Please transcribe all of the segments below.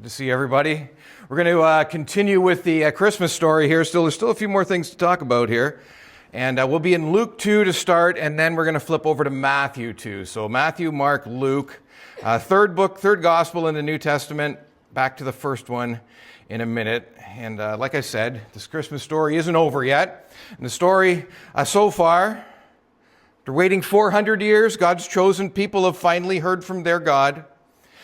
Good to see everybody. We're going to continue with the Christmas story here. There's still a few more things to talk about here. And we'll be in Luke 2 to start, and then we're going to flip over to Matthew 2. So Matthew, Mark, Luke, third gospel in the New Testament. Back to the first one in a minute. And like I said, this Christmas story isn't over yet. And the story so far, after waiting 400 years, God's chosen people have finally heard from their God.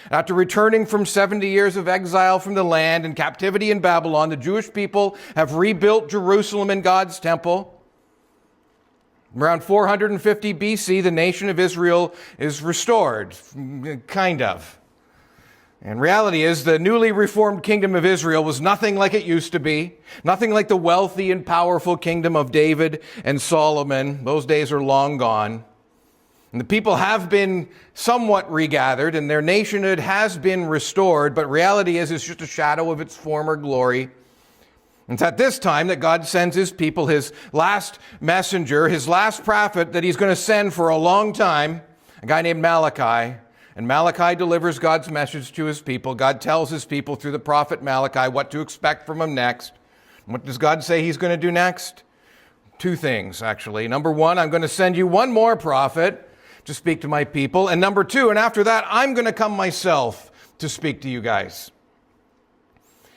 After returning from 70 years of exile from the land and captivity in Babylon, the Jewish people have rebuilt Jerusalem and God's temple. Around 450 BC, the nation of Israel is restored, kind of. And reality is, the newly reformed kingdom of Israel was nothing like it used to be, nothing like the wealthy and powerful kingdom of David and Solomon. Those days are long gone. And the people have been somewhat regathered, and their nationhood has been restored, but reality is it's just a shadow of its former glory. It's at this time that God sends his people, his last messenger, his last prophet that he's going to send for a long time, a guy named Malachi. And Malachi delivers God's message to his people. God tells his people through the prophet Malachi what to expect from him next. And what does God say he's going to do next? Two things, actually. Number one, I'm going to send you one more prophet to speak to my people. And number two, and after that, I'm going to come myself to speak to you guys.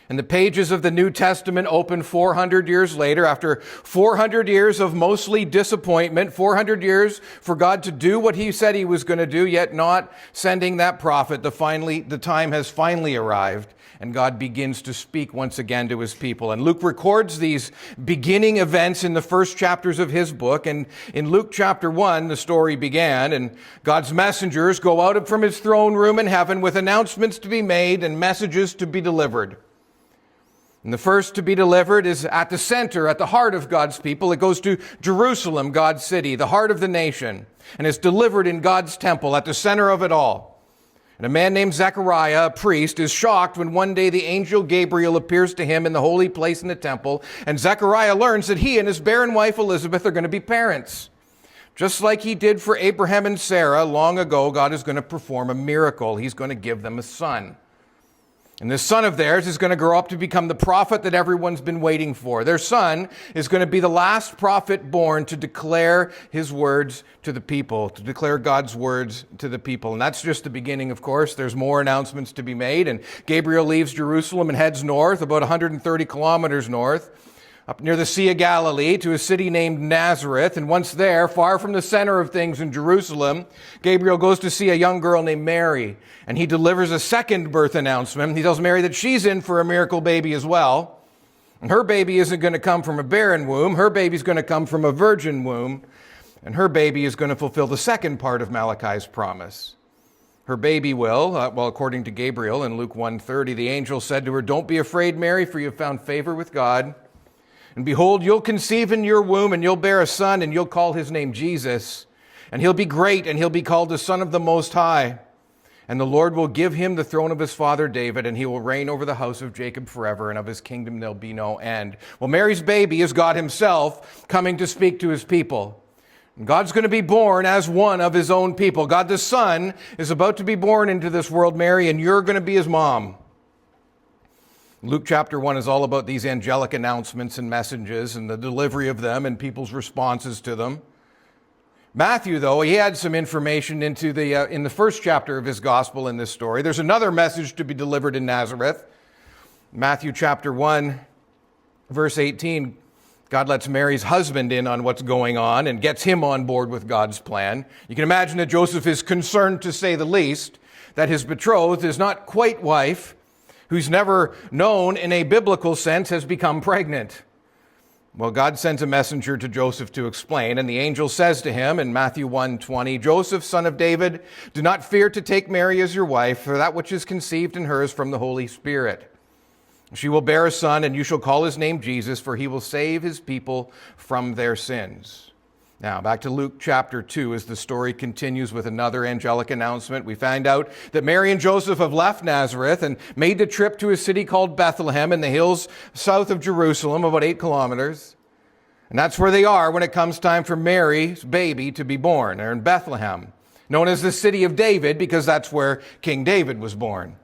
And the pages of the New Testament open 400 years later, after 400 years of mostly disappointment, 400 years for God to do what he said he was going to do, yet not sending that prophet. The time has finally arrived, and God begins to speak once again to his people. And Luke records these beginning events in the first chapters of his book. And in Luke chapter 1, the story began, and God's messengers go out from his throne room in heaven with announcements to be made and messages to be delivered. And the first to be delivered is at the center, at the heart of God's people. It goes to Jerusalem, God's city, the heart of the nation, and is delivered in God's temple at the center of it all. And a man named Zechariah, a priest, is shocked when one day the angel Gabriel appears to him in the holy place in the temple, and Zechariah learns that he and his barren wife Elizabeth are going to be parents. Just like he did for Abraham and Sarah long ago, God is going to perform a miracle. He's going to give them a son. And this son of theirs is going to grow up to become the prophet that everyone's been waiting for. Their son is going to be the last prophet born to declare his words to the people, to declare God's words to the people. And that's just the beginning, of course. There's more announcements to be made. And Gabriel leaves Jerusalem and heads north, about 130 kilometers north, up near the Sea of Galilee, to a city named Nazareth. And once there, far from the center of things in Jerusalem, Gabriel goes to see a young girl named Mary. And he delivers a second birth announcement. He tells Mary that she's in for a miracle baby as well. And her baby isn't going to come from a barren womb. Her baby's going to come from a virgin womb. And her baby is going to fulfill the second part of Malachi's promise. Her baby will, according to Gabriel in Luke 1:30, the angel said to her, "Don't be afraid, Mary, for you have found favor with God. And behold, you'll conceive in your womb, and you'll bear a son, and you'll call his name Jesus. And he'll be great, and he'll be called the Son of the Most High. And the Lord will give him the throne of his father David, and he will reign over the house of Jacob forever, and of his kingdom there'll be no end." Well, Mary's baby is God himself coming to speak to his people. And God's going to be born as one of his own people. God the Son is about to be born into this world, Mary, and you're going to be his mom. Luke chapter 1 is all about these angelic announcements and messages and the delivery of them and people's responses to them. Matthew, though, he had some information in the first chapter of his gospel in this story. There's another message to be delivered in Nazareth. Matthew chapter 1, verse 18, God lets Mary's husband in on what's going on and gets him on board with God's plan. You can imagine that Joseph is concerned, to say the least, that his betrothed, his not quite wife, who's never known in a biblical sense, has become pregnant. Well, God sends a messenger to Joseph to explain, and the angel says to him in Matthew 1:20, "Joseph, son of David, do not fear to take Mary as your wife, for that which is conceived in her is from the Holy Spirit. She will bear a son, and you shall call his name Jesus, for he will save his people from their sins." Now, back to Luke chapter 2 as the story continues with another angelic announcement. We find out that Mary and Joseph have left Nazareth and made the trip to a city called Bethlehem in the hills south of Jerusalem, about 8 kilometers. And that's where they are when it comes time for Mary's baby to be born. They're in Bethlehem, known as the city of David because that's where King David was born.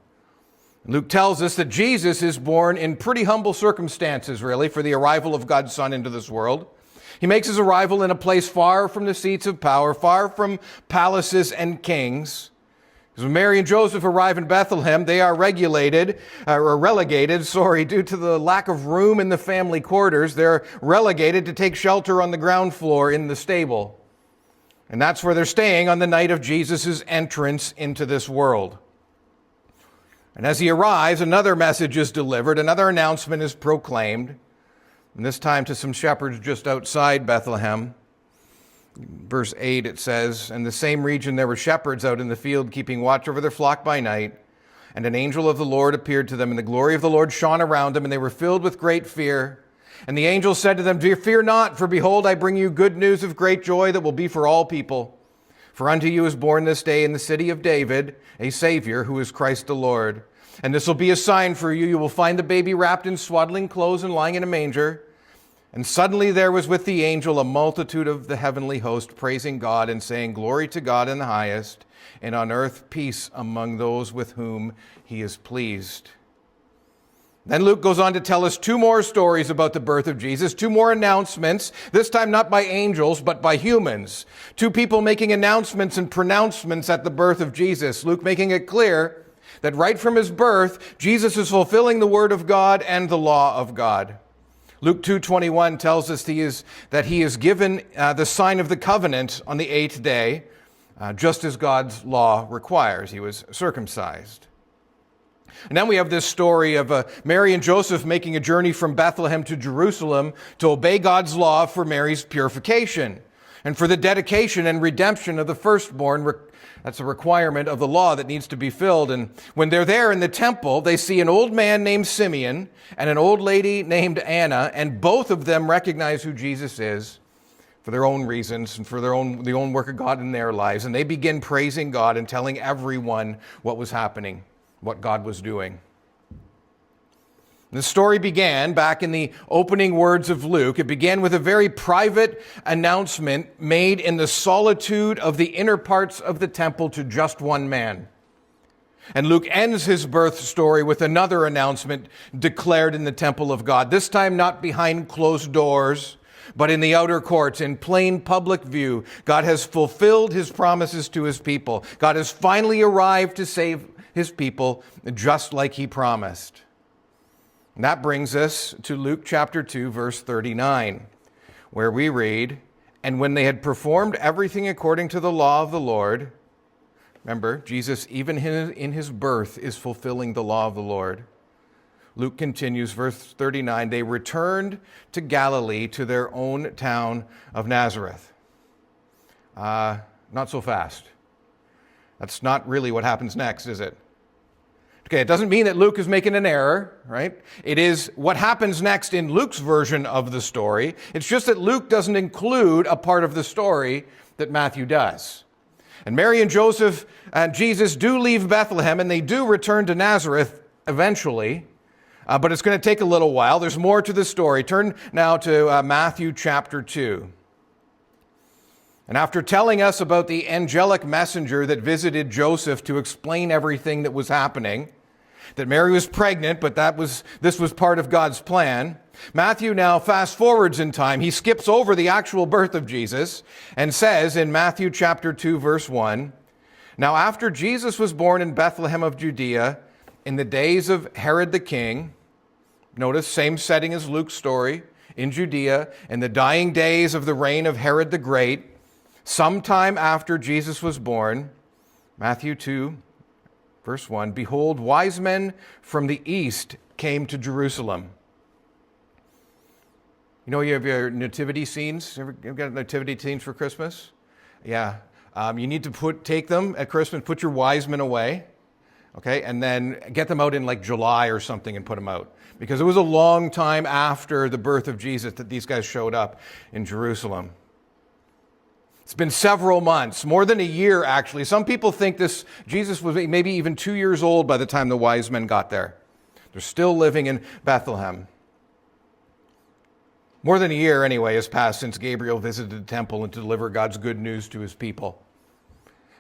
Luke tells us that Jesus is born in pretty humble circumstances, really, for the arrival of God's Son into this world. He makes his arrival in a place far from the seats of power, far from palaces and kings. Because when Mary and Joseph arrive in Bethlehem, they are relegated, due to the lack of room in the family quarters. They're relegated to take shelter on the ground floor in the stable. And that's where they're staying on the night of Jesus' entrance into this world. And as he arrives, another message is delivered, another announcement is proclaimed, and this time to some shepherds just outside Bethlehem. Verse 8, it says, "In the same region there were shepherds out in the field keeping watch over their flock by night, and an angel of the Lord appeared to them, and the glory of the Lord shone around them, and they were filled with great fear. And the angel said to them, 'Fear not, for behold, I bring you good news of great joy that will be for all people. For unto you is born this day in the city of David a Savior, who is Christ the Lord. And this will be a sign for you. You will find the baby wrapped in swaddling clothes and lying in a manger.' And suddenly there was with the angel a multitude of the heavenly host, praising God and saying, 'Glory to God in the highest, and on earth peace among those with whom he is pleased.'" Then Luke goes on to tell us two more stories about the birth of Jesus, two more announcements, this time not by angels, but by humans. Two people making announcements and pronouncements at the birth of Jesus. Luke making it clear that right from his birth, Jesus is fulfilling the word of God and the law of God. Luke 2:21 tells us that he is given the sign of the covenant on the 8th day, just as God's law requires. He was circumcised. And then we have this story of Mary and Joseph making a journey from Bethlehem to Jerusalem to obey God's law for Mary's purification and for the dedication and redemption of the firstborn. That's a requirement of the law that needs to be filled. And when they're there in the temple, they see an old man named Simeon and an old lady named Anna, and both of them recognize who Jesus is for their own reasons and for the own work of God in their lives. And they begin praising God and telling everyone what was happening, what God was doing. The story began back in the opening words of Luke. It began with a very private announcement made in the solitude of the inner parts of the temple to just one man. And Luke ends his birth story with another announcement declared in the temple of God, this time not behind closed doors, but in the outer courts, in plain public view. God has fulfilled his promises to his people. God has finally arrived to save his people just like he promised. And that brings us to Luke chapter 2, verse 39, where we read, "And when they had performed everything according to the law of the Lord," remember, Jesus, even in his birth, is fulfilling the law of the Lord. Luke continues, verse 39, "They returned to Galilee, to their own town of Nazareth." Not so fast. That's not really what happens next, is it? Okay, it doesn't mean that Luke is making an error, right? It is what happens next in Luke's version of the story. It's just that Luke doesn't include a part of the story that Matthew does. And Mary and Joseph and Jesus do leave Bethlehem, and they do return to Nazareth eventually, but it's going to take a little while. There's more to the story. Turn now to Matthew chapter 2. And after telling us about the angelic messenger that visited Joseph to explain everything that was happening, that Mary was pregnant, but this was part of God's plan, Matthew now fast forwards in time. He skips over the actual birth of Jesus and says in Matthew chapter 2, verse 1, "Now after Jesus was born in Bethlehem of Judea, in the days of Herod the king," notice, same setting as Luke's story, in Judea, in the dying days of the reign of Herod the Great, sometime after Jesus was born, Matthew 2, verse 1, "Behold, wise men from the east came to Jerusalem." You know, you have your nativity scenes. Ever got nativity scenes for Christmas? Yeah. You need to take them at Christmas, put your wise men away, okay, and then get them out in like July or something and put them out. Because it was a long time after the birth of Jesus that these guys showed up in Jerusalem. It's been several months, more than a year actually. Some people think Jesus was maybe even 2 years old by the time the wise men got there. They're still living in Bethlehem. More than a year anyway has passed since Gabriel visited the temple and to deliver God's good news to his people.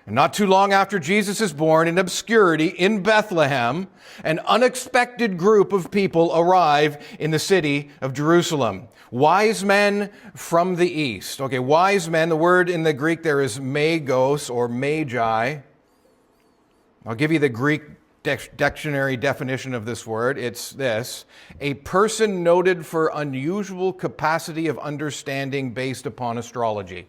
And not too long after Jesus is born, in obscurity in Bethlehem, an unexpected group of people arrive in the city of Jerusalem. Wise men from the east. Okay, wise men, the word in the Greek there is magos or magi. I'll give you the Greek dictionary definition of this word. It's this: a person noted for unusual capacity of understanding based upon astrology.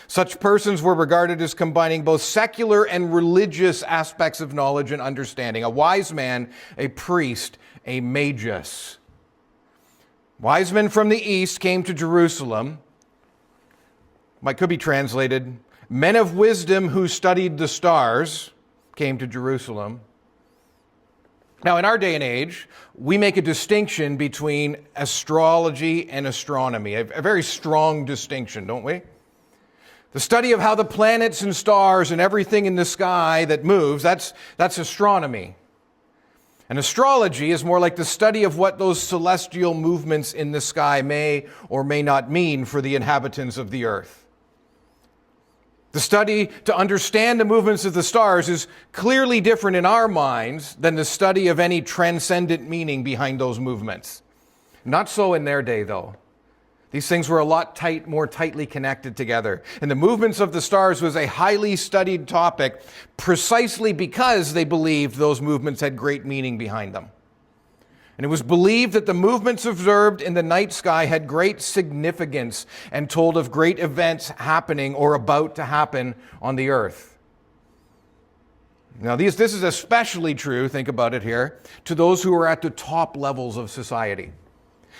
Such persons were regarded as combining both secular and religious aspects of knowledge and understanding. A wise man, a priest, a magus. Wise men from the east came to Jerusalem. It could be translated, men of wisdom who studied the stars came to Jerusalem. Now, in our day and age, we make a distinction between astrology and astronomy, a very strong distinction, don't we? The study of how the planets and stars and everything in the sky that moves, that's astronomy. And astrology is more like the study of what those celestial movements in the sky may or may not mean for the inhabitants of the earth. The study to understand the movements of the stars is clearly different in our minds than the study of any transcendent meaning behind those movements. Not so in their day, though. These things were a lot more tightly connected together. And the movements of the stars was a highly studied topic precisely because they believed those movements had great meaning behind them. And it was believed that the movements observed in the night sky had great significance and told of great events happening or about to happen on the earth. Now, this is especially true, think about it here, to those who are at the top levels of society.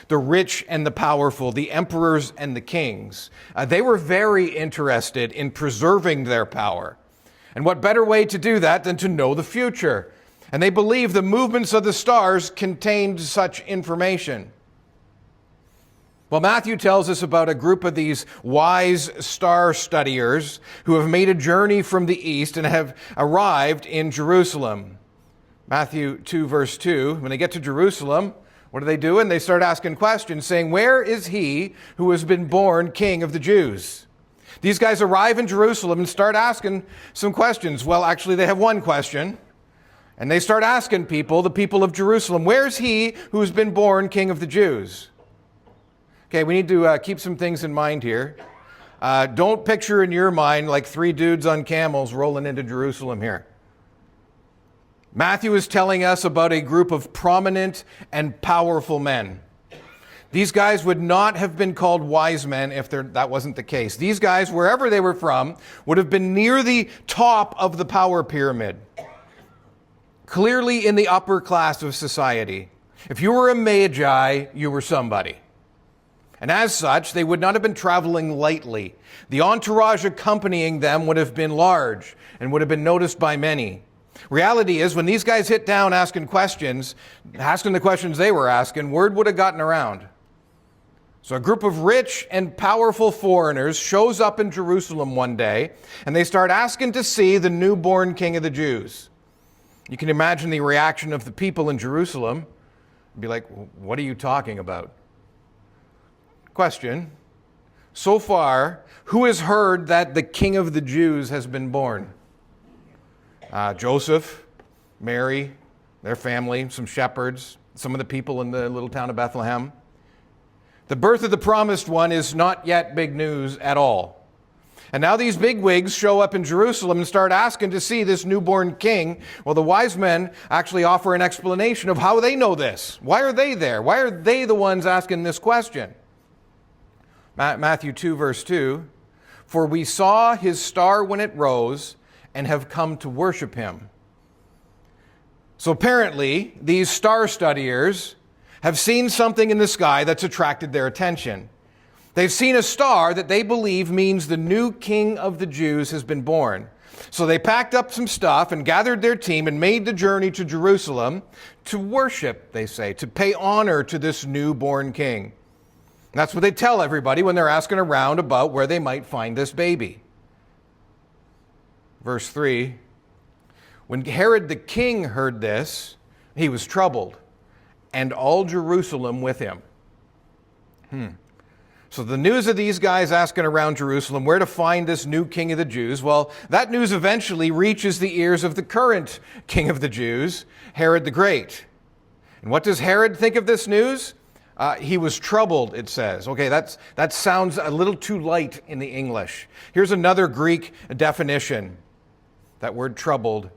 The rich and the powerful, the emperors and the kings. They were very interested in preserving their power. And what better way to do that than to know the future? And they believed the movements of the stars contained such information. Well, Matthew tells us about a group of these wise star studiers who have made a journey from the east and have arrived in Jerusalem. Matthew 2, verse 2, when they get to Jerusalem, what do they do? And they start asking questions, saying, "Where is he who has been born King of the Jews?" These guys arrive in Jerusalem and start asking some questions. Well, actually, they have one question. And they start asking people, the people of Jerusalem, "Where's he who has been born King of the Jews?" Okay, we need to keep some things in mind here. Don't picture in your mind like three dudes on camels rolling into Jerusalem here. Matthew is telling us about a group of prominent and powerful men. These guys would not have been called wise men if that wasn't the case. These guys, wherever they were from, would have been near the top of the power pyramid. Clearly in the upper class of society. If you were a magi, you were somebody. And as such, they would not have been traveling lightly. The entourage accompanying them would have been large and would have been noticed by many. Reality is, when these guys hit down asking the questions they were asking, word would have gotten around. So a group of rich and powerful foreigners shows up in Jerusalem one day, and they start asking to see the newborn King of the Jews. You can imagine the reaction of the people in Jerusalem. Be like, "What are you talking about?" Question: so far, who has heard that the King of the Jews has been born? Joseph, Mary, their family, some shepherds, some of the people in the little town of Bethlehem. The birth of the promised one is not yet big news at all. And now these bigwigs show up in Jerusalem and start asking to see this newborn king. Well, the wise men actually offer an explanation of how they know this. Why are they there? Why are they the ones asking this question? Matthew 2, verse 2, "For we saw his star when it rose and have come to worship him." So apparently, these star studiers have seen something in the sky that's attracted their attention. They've seen a star that they believe means the new King of the Jews has been born. So they packed up some stuff and gathered their team and made the journey to Jerusalem to worship, they say, to pay honor to this newborn king. And that's what they tell everybody when they're asking around about where they might find this baby. Verse 3, "When Herod the king heard this, he was troubled, and all Jerusalem with him." So the news of these guys asking around Jerusalem where to find this new king of the Jews, well, that news eventually reaches the ears of the current king of the Jews, Herod the Great. And what does Herod think of this news? He was troubled, it says. Okay, that sounds a little too light in the English. Here's another Greek definition. That word troubled.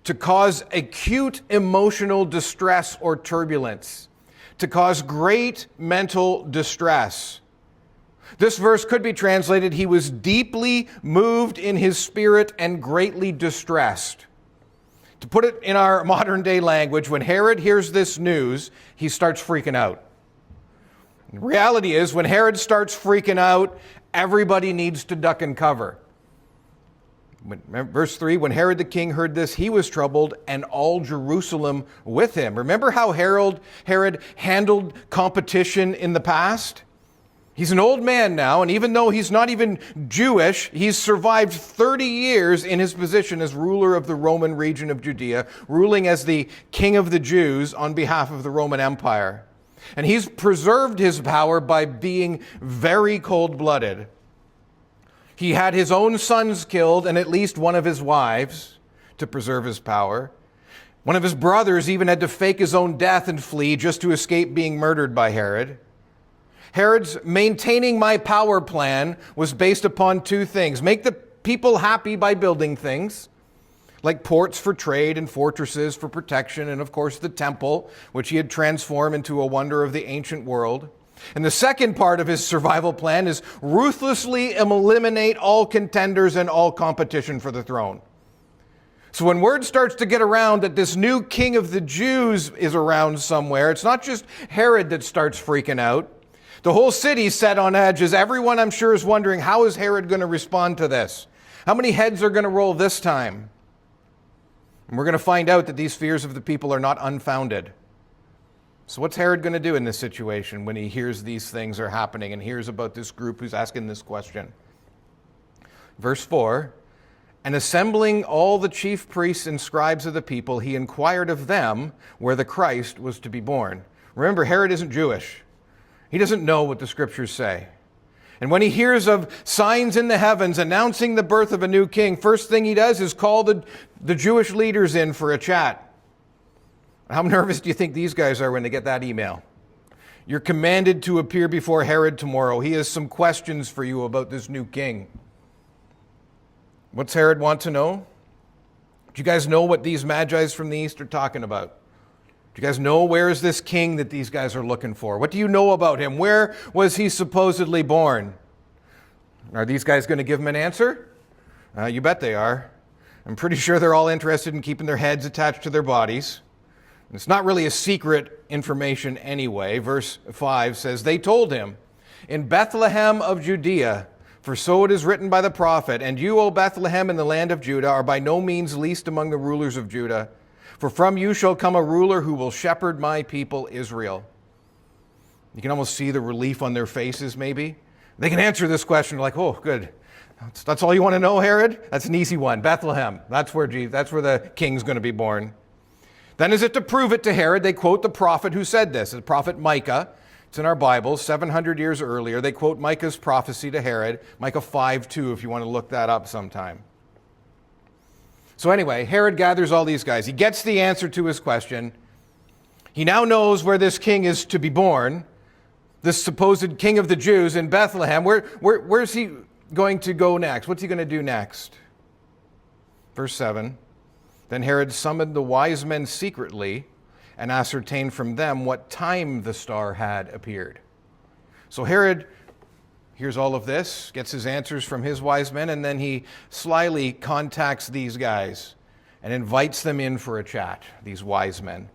To cause acute emotional distress or turbulence. To cause great mental distress. This verse could be translated, he was deeply moved in his spirit and greatly distressed. To put it in our modern day language, when Herod hears this news, he starts freaking out. The reality is, when Herod starts freaking out, everybody needs to duck and cover. Verse 3, when Herod the king heard this, he was troubled, and all Jerusalem with him. Remember how Herod handled competition in the past? He's an old man now, and even though he's not even Jewish, he's survived 30 years in his position as ruler of the Roman region of Judea, ruling as the king of the Jews on behalf of the Roman Empire. And he's preserved his power by being very cold-blooded. He had his own sons killed and at least one of his wives to preserve his power. One of his brothers even had to fake his own death and flee just to escape being murdered by Herod. Herod's maintaining my power plan was based upon two things. Make the people happy by building things, like ports for trade and fortresses for protection, and of course the temple, which he had transformed into a wonder of the ancient world. And the second part of his survival plan is ruthlessly eliminate all contenders and all competition for the throne. So when word starts to get around that this new king of the Jews is around somewhere, it's not just Herod that starts freaking out. The whole city's set on edge, as everyone, I'm sure, is wondering, how is Herod going to respond to this? How many heads are going to roll this time? And we're going to find out that these fears of the people are not unfounded. So what's Herod going to do in this situation when he hears these things are happening and hears about this group who's asking this question? Verse 4, and assembling all the chief priests and scribes of the people, he inquired of them where the Christ was to be born. Remember, Herod isn't Jewish. He doesn't know what the scriptures say. And when he hears of signs in the heavens announcing the birth of a new king, first thing he does is call the Jewish leaders in for a chat. How nervous do you think these guys are when they get that email? You're commanded to appear before Herod tomorrow. He has some questions for you about this new king. What's Herod want to know? Do you guys know what these magi's from the east are talking about? Do you guys know where is this king that these guys are looking for? What do you know about him? Where was he supposedly born? Are these guys going to give him an answer? You bet they are. I'm pretty sure they're all interested in keeping their heads attached to their bodies. It's not really a secret information anyway. Verse 5 says, they told him, in Bethlehem of Judea, for so it is written by the prophet, and you, O Bethlehem, in the land of Judah, are by no means least among the rulers of Judah. For from you shall come a ruler who will shepherd my people Israel. You can almost see the relief on their faces, maybe. They can answer this question like, oh, good. That's all you want to know, Herod? That's an easy one. Bethlehem. That's where the king's going to be born. Then as if to prove it to Herod, they quote the prophet who said this, the prophet Micah. It's in our Bibles, 700 years earlier. They quote Micah's prophecy to Herod, Micah 5:2, if you want to look that up sometime. So anyway, Herod gathers all these guys. He gets the answer to his question. He now knows where this king is to be born, this supposed king of the Jews in Bethlehem. Where's he going to go next? What's he going to do next? Verse 7, then Herod summoned the wise men secretly and ascertained from them what time the star had appeared. So Herod hears all of this, gets his answers from his wise men, and then he slyly contacts these guys and invites them in for a chat, these wise men.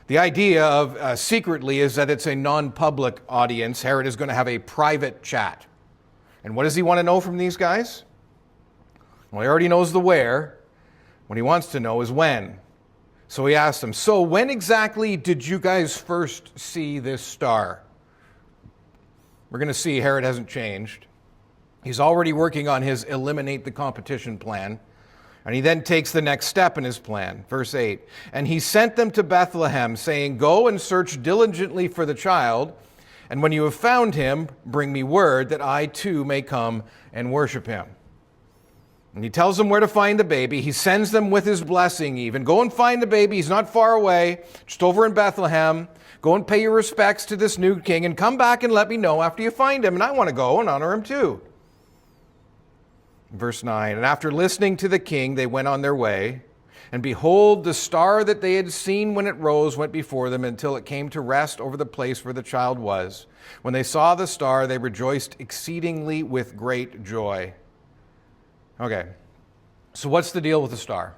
The idea of secretly is that it's a non-public audience. Herod is going to have a private chat. And what does he want to know from these guys? Well, he already knows the where. What he wants to know is when. So he asks them, so when exactly did you guys first see this star? We're going to see Herod hasn't changed. He's already working on his eliminate the competition plan. And he then takes the next step in his plan. Verse 8, and he sent them to Bethlehem, saying, go and search diligently for the child, And when you have found him, bring me word that I too may come and worship him." And he tells them where to find the baby. He sends them with his blessing even. Go and find the baby. He's not far away, just over in Bethlehem. Go and pay your respects to this new king and come back and let me know after you find him. And I want to go and honor him too. Verse 9, "And after listening to the king, they went on their way. And behold, the star that they had seen when it rose went before them until it came to rest over the place where the child was. When they saw the star, they rejoiced exceedingly with great joy." Okay, so what's the deal with the star?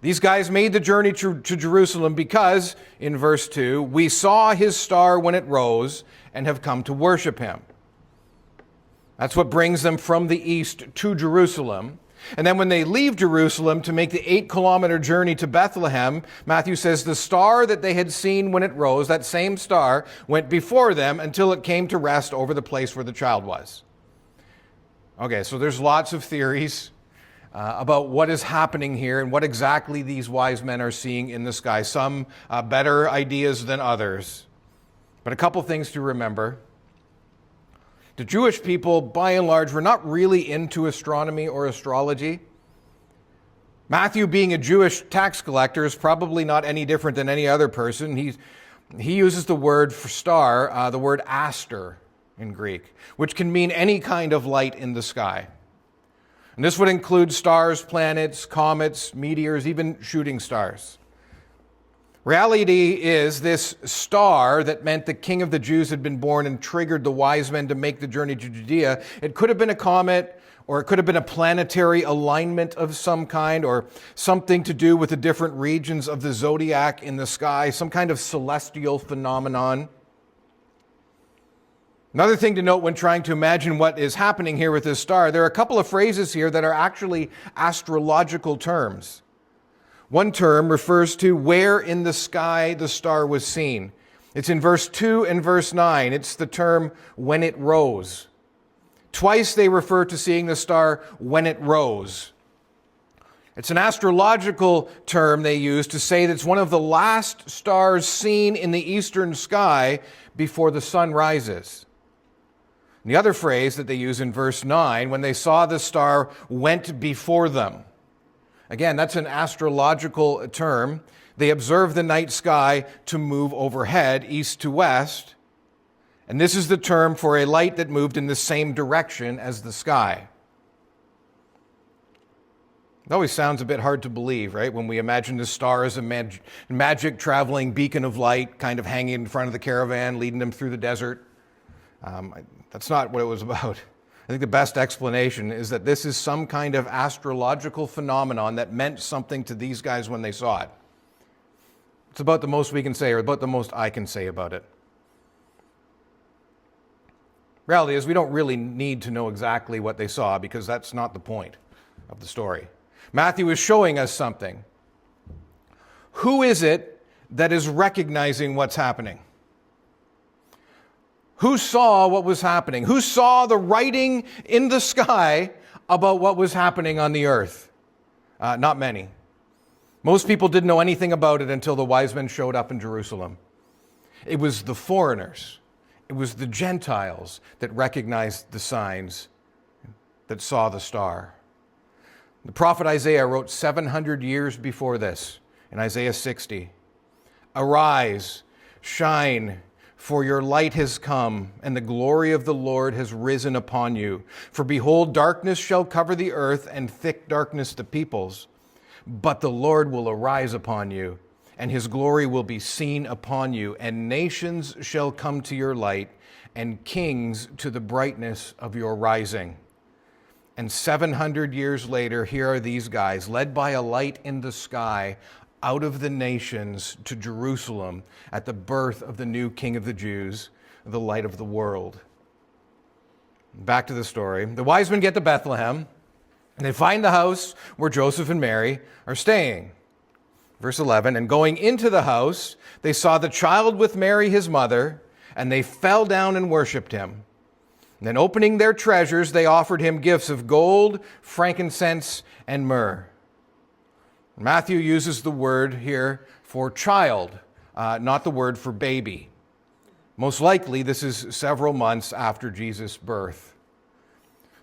These guys made the journey to Jerusalem because, in verse 2, "we saw his star when it rose and have come to worship him." That's what brings them from the east to Jerusalem. And then when they leave Jerusalem to make the 8-kilometer journey to Bethlehem, Matthew says the star that they had seen when it rose, that same star, went before them until it came to rest over the place where the child was. Okay, so there's lots of theories about what is happening here and what exactly these wise men are seeing in the sky. Some better ideas than others. But a couple things to remember. The Jewish people, by and large, were not really into astronomy or astrology. Matthew, being a Jewish tax collector, is probably not any different than any other person. He uses the word for star, the word aster in Greek, which can mean any kind of light in the sky. And this would include stars, planets, comets, meteors, even shooting stars. Reality is this star that meant the king of the Jews had been born and triggered the wise men to make the journey to Judea. It could have been a comet, or it could have been a planetary alignment of some kind, or something to do with the different regions of the zodiac in the sky, some kind of celestial phenomenon. Another thing to note when trying to imagine what is happening here with this star, there are a couple of phrases here that are actually astrological terms. One term refers to where in the sky the star was seen. It's in verse 2 and verse 9. It's the term when it rose. Twice they refer to seeing the star when it rose. It's an astrological term they use to say that it's one of the last stars seen in the eastern sky before the sun rises. And the other phrase that they use in verse 9, when they saw the star went before them. Again, that's an astrological term. They observe the night sky to move overhead, east to west. And this is the term for a light that moved in the same direction as the sky. It always sounds a bit hard to believe, right? When we imagine the star as a magic traveling beacon of light kind of hanging in front of the caravan, leading them through the desert. That's not what it was about. I think the best explanation is that this is some kind of astrological phenomenon that meant something to these guys when they saw it. It's about the most we can say, or about the most I can say about it. Reality is we don't really need to know exactly what they saw because that's not the point of the story. Matthew is showing us something. Who is it that is recognizing what's happening? Who saw what was happening? Who saw the writing in the sky about what was happening on the earth? Not many. Most people didn't know anything about it until the wise men showed up in Jerusalem. It was the foreigners, it was the Gentiles that recognized the signs, that saw the star. The prophet Isaiah wrote 700 years before this in Isaiah 60. "Arise, shine, for your light has come, and the glory of the Lord has risen upon you. For behold, darkness shall cover the earth, and thick darkness the peoples. But the Lord will arise upon you, and his glory will be seen upon you. And nations shall come to your light, and kings to the brightness of your rising." And 700 years later, here are these guys, led by a light in the sky, out of the nations to Jerusalem at the birth of the new King of the Jews, the light of the world. Back to the story. The wise men get to Bethlehem, and they find the house where Joseph and Mary are staying. Verse 11, "And going into the house, they saw the child with Mary his mother, and they fell down and worshipped him. And then opening their treasures, they offered him gifts of gold, frankincense, and myrrh." Matthew uses the word here for child, not the word for baby. Most likely, this is several months after Jesus' birth.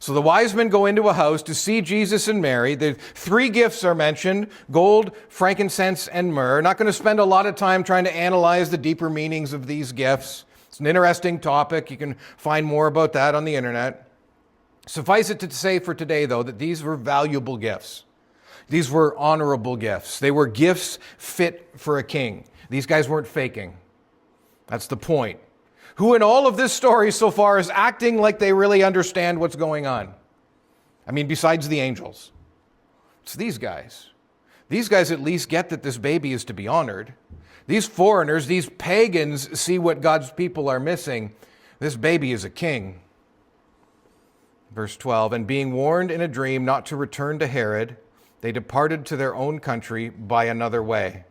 So the wise men go into a house to see Jesus and Mary. The 3 gifts are mentioned: gold, frankincense, and myrrh. Not going to spend a lot of time trying to analyze the deeper meanings of these gifts. It's an interesting topic. You can find more about that on the internet. Suffice it to say for today, though, that these were valuable gifts. These were honorable gifts. They were gifts fit for a king. These guys weren't faking. That's the point. Who in all of this story so far is acting like they really understand what's going on? I mean, besides the angels. It's these guys. These guys at least get that this baby is to be honored. These foreigners, these pagans, see what God's people are missing. This baby is a king. Verse 12, and being warned in a dream not to return to Herod, they departed to their own country by another way.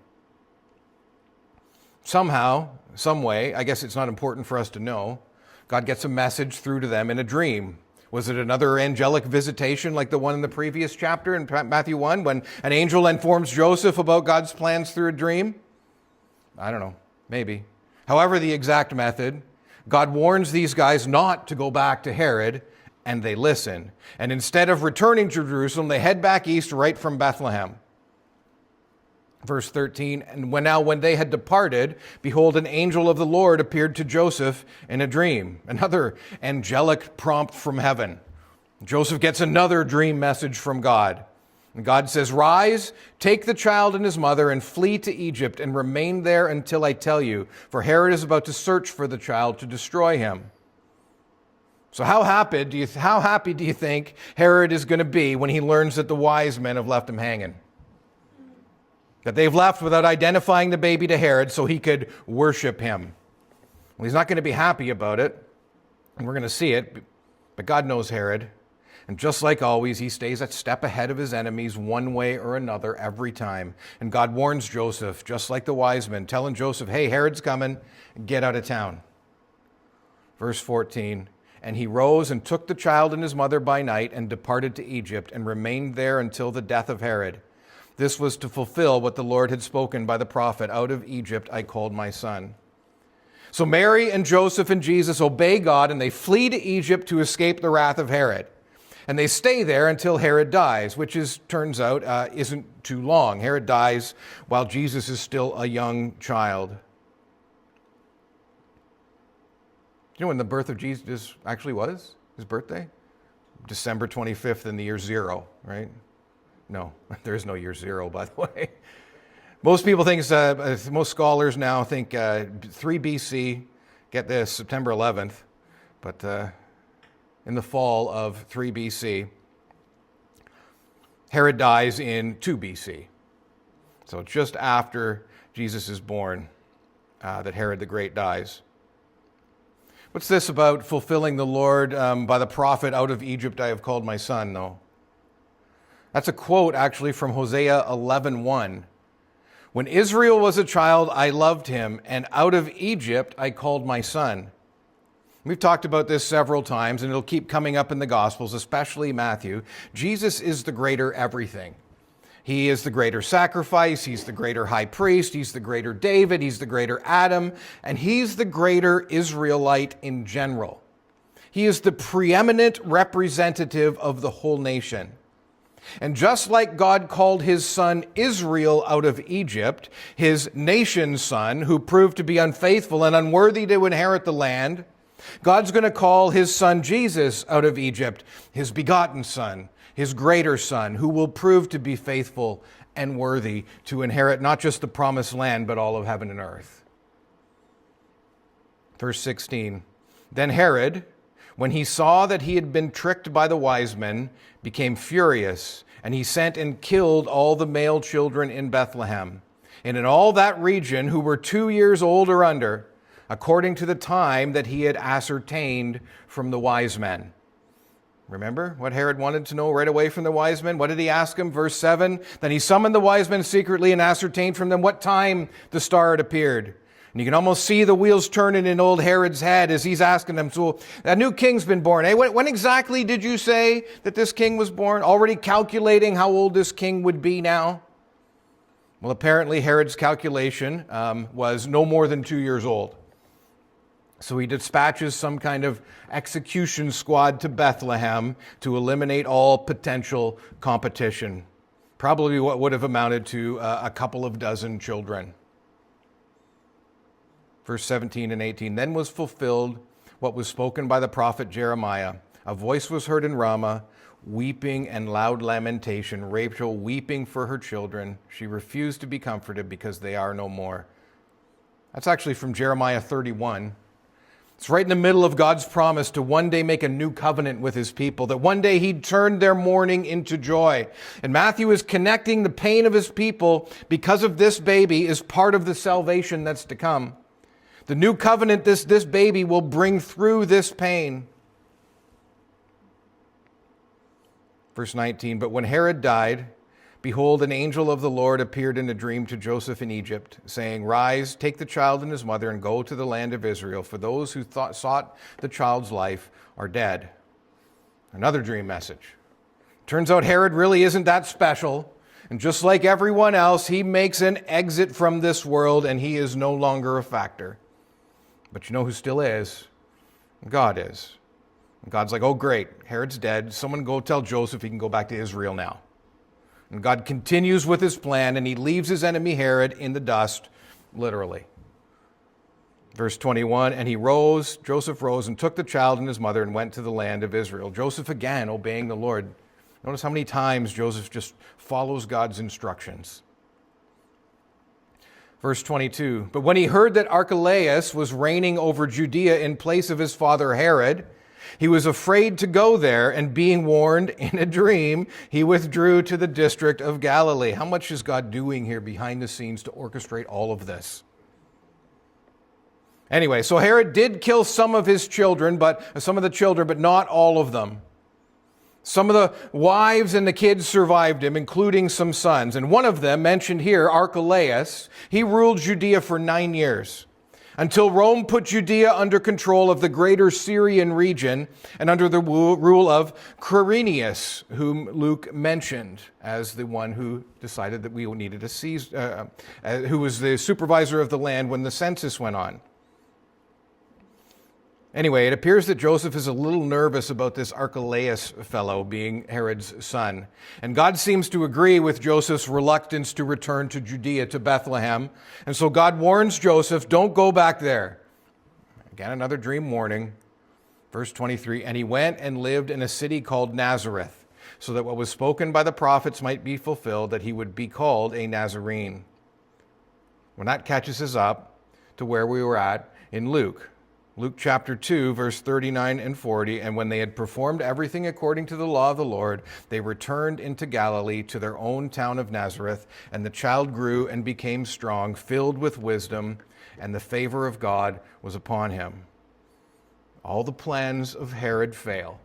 Somehow, some way, I guess it's not important for us to know, God gets a message through to them in a dream. Was it another angelic visitation like the one in the previous chapter in Matthew 1 when an angel informs Joseph about God's plans through a dream? I don't know, maybe. However, the exact method, God warns these guys not to go back to Herod, and they listen. And instead of returning to Jerusalem, they head back east right from Bethlehem. Verse 13, and when they had departed, behold, an angel of the Lord appeared to Joseph in a dream. Another angelic prompt from heaven. Joseph gets another dream message from God. And God says, rise, take the child and his mother, and flee to Egypt, and remain there until I tell you, for Herod is about to search for the child to destroy him. So how happy do you think Herod is going to be when he learns that the wise men have left him hanging? That they've left without identifying the baby to Herod so he could worship him. Well, he's not going to be happy about it, and we're going to see it, but God knows Herod. And just like always, he stays a step ahead of his enemies one way or another every time. And God warns Joseph, just like the wise men, telling Joseph, hey, Herod's coming, get out of town. Verse 14, and he rose and took the child and his mother by night and departed to Egypt and remained there until the death of Herod. This was to fulfill what the Lord had spoken by the prophet, out of Egypt I called my son. So Mary and Joseph and Jesus obey God and they flee to Egypt to escape the wrath of Herod. And they stay there until Herod dies, which turns out isn't too long. Herod dies while Jesus is still a young child. You know when the birth of Jesus actually was? His birthday? December 25th in the year 0, right? No, there is no year 0, by the way. Most people think, most scholars now think 3 BC, get this, September 11th, but in the fall of 3 BC, Herod dies in 2 BC. So just after Jesus is born that Herod the Great dies. What's this about fulfilling the Lord by the prophet, out of Egypt I have called my son, though? That's a quote actually from Hosea 11:1. When Israel was a child, I loved him, and out of Egypt I called my son. We've talked about this several times, and it'll keep coming up in the Gospels, especially Matthew. Jesus is the greater everything. He is the greater sacrifice, he's the greater high priest, he's the greater David, he's the greater Adam, and he's the greater Israelite in general. He is the preeminent representative of the whole nation. And just like God called his son Israel out of Egypt, his nation's son, who proved to be unfaithful and unworthy to inherit the land, God's going to call his son Jesus out of Egypt, his begotten son, his greater son, who will prove to be faithful and worthy to inherit not just the promised land, but all of heaven and earth. Verse 16, then Herod, when he saw that he had been tricked by the wise men, became furious, and he sent and killed all the male children in Bethlehem, and in all that region who were 2 years old or under, according to the time that he had ascertained from the wise men. Remember what Herod wanted to know right away from the wise men? What did he ask them? Verse 7, then he summoned the wise men secretly and ascertained from them what time the star had appeared. And you can almost see the wheels turning in old Herod's head as he's asking them, so a new king's been born. Hey, when exactly did you say that this king was born? Already calculating how old this king would be now? Well, apparently Herod's calculation was no more than 2 years old. So he dispatches some kind of execution squad to Bethlehem to eliminate all potential competition. Probably what would have amounted to a couple of dozen children. Verse 17 and 18, then was fulfilled what was spoken by the prophet Jeremiah. A voice was heard in Ramah, weeping and loud lamentation, Rachel weeping for her children. She refused to be comforted because they are no more. That's actually from Jeremiah 31. It's right in the middle of God's promise to one day make a new covenant with his people, that one day he'd turn their mourning into joy. And Matthew is connecting the pain of his people because of this baby is part of the salvation that's to come. The new covenant this baby will bring through this pain. Verse 19, but when Herod died, behold, an angel of the Lord appeared in a dream to Joseph in Egypt, saying, rise, take the child and his mother and go to the land of Israel, for those who sought the child's life are dead. Another dream message. Turns out Herod really isn't that special. And just like everyone else, he makes an exit from this world and he is no longer a factor. But you know who still is? God is. And God's like, oh great, Herod's dead. Someone go tell Joseph he can go back to Israel now. And God continues with his plan, and he leaves his enemy Herod in the dust, literally. Verse 21, and Joseph rose and took the child and his mother and went to the land of Israel. Joseph again obeying the Lord. Notice how many times Joseph just follows God's instructions. Verse 22, but when he heard that Archelaus was reigning over Judea in place of his father Herod, he was afraid to go there, and being warned in a dream, he withdrew to the district of Galilee. How much is God doing here behind the scenes to orchestrate all of this? Anyway, so Herod did kill some of the children, but not all of them. Some of the wives and the kids survived him, including some sons. And one of them, mentioned here, Archelaus, he ruled Judea for 9 years, until Rome put Judea under control of the greater Syrian region and under the rule of Quirinius, whom Luke mentioned as the one who decided that we needed a Caesar, who was the supervisor of the land when the census went on. Anyway, it appears that Joseph is a little nervous about this Archelaus fellow being Herod's son. And God seems to agree with Joseph's reluctance to return to Judea, to Bethlehem. And so God warns Joseph, don't go back there. Again, another dream warning. Verse 23, and he went and lived in a city called Nazareth, so that what was spoken by the prophets might be fulfilled, that he would be called a Nazarene. When that catches us up to where we were at in Luke chapter 2, verse 39 and 40, and when they had performed everything according to the law of the Lord, they returned into Galilee to their own town of Nazareth, and the child grew and became strong, filled with wisdom, and the favor of God was upon him. All the plans of Herod fail.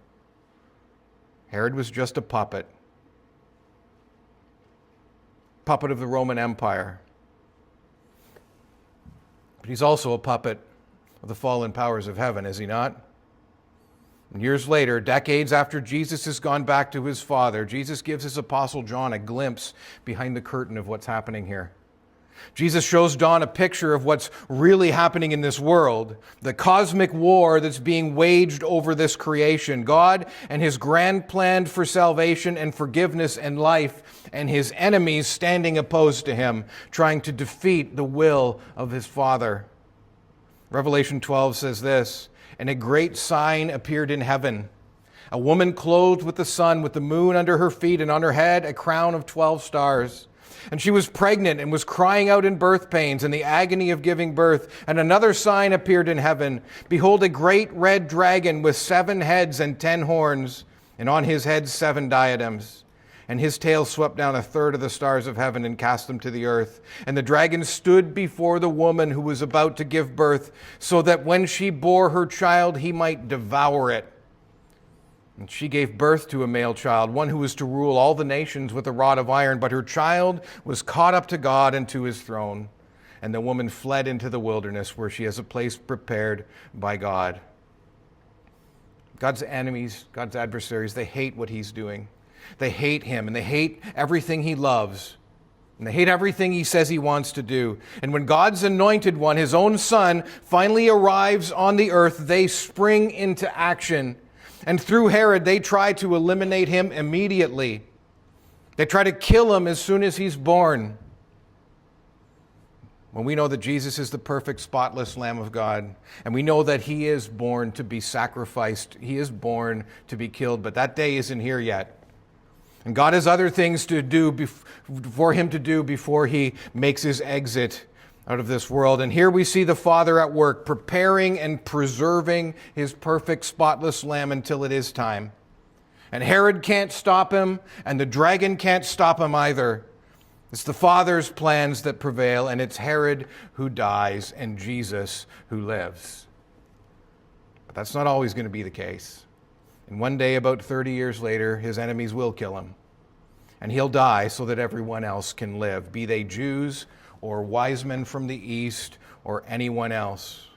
Herod was just a puppet of the Roman Empire. But he's also a puppet of the fallen powers of heaven, is he not? And years later, decades after Jesus has gone back to his Father, Jesus gives his apostle John a glimpse behind the curtain of what's happening here. Jesus shows John a picture of what's really happening in this world, the cosmic war that's being waged over this creation, God and his grand plan for salvation and forgiveness and life, and his enemies standing opposed to him, trying to defeat the will of his Father. Revelation 12 says this, and a great sign appeared in heaven, a woman clothed with the sun, with the moon under her feet, and on her head a crown of 12 stars. And she was pregnant and was crying out in birth pains and the agony of giving birth. And another sign appeared in heaven. Behold, a great red dragon with 7 heads and 10 horns, and on his head 7 diadems. And his tail swept down 1/3 of the stars of heaven and cast them to the earth. And the dragon stood before the woman who was about to give birth, so that when she bore her child, he might devour it. And she gave birth to a male child, one who was to rule all the nations with a rod of iron. But her child was caught up to God and to his throne. And the woman fled into the wilderness, where she has a place prepared by God. God's enemies, God's adversaries, they hate what he's doing. They hate him, and they hate everything he loves. And they hate everything he says he wants to do. And when God's anointed one, his own son, finally arrives on the earth, they spring into action. And through Herod, they try to eliminate him immediately. They try to kill him as soon as he's born. When we know that Jesus is the perfect, spotless Lamb of God, and we know that he is born to be sacrificed, he is born to be killed, but that day isn't here yet. And God has other things to do for him to do before he makes his exit out of this world. And here we see the Father at work, preparing and preserving his perfect, spotless Lamb until it is time. And Herod can't stop him, and the dragon can't stop him either. It's the Father's plans that prevail, and it's Herod who dies and Jesus who lives. But that's not always going to be the case. And one day, about 30 years later, his enemies will kill him. And he'll die so that everyone else can live, be they Jews or Wisemen from the east or anyone else.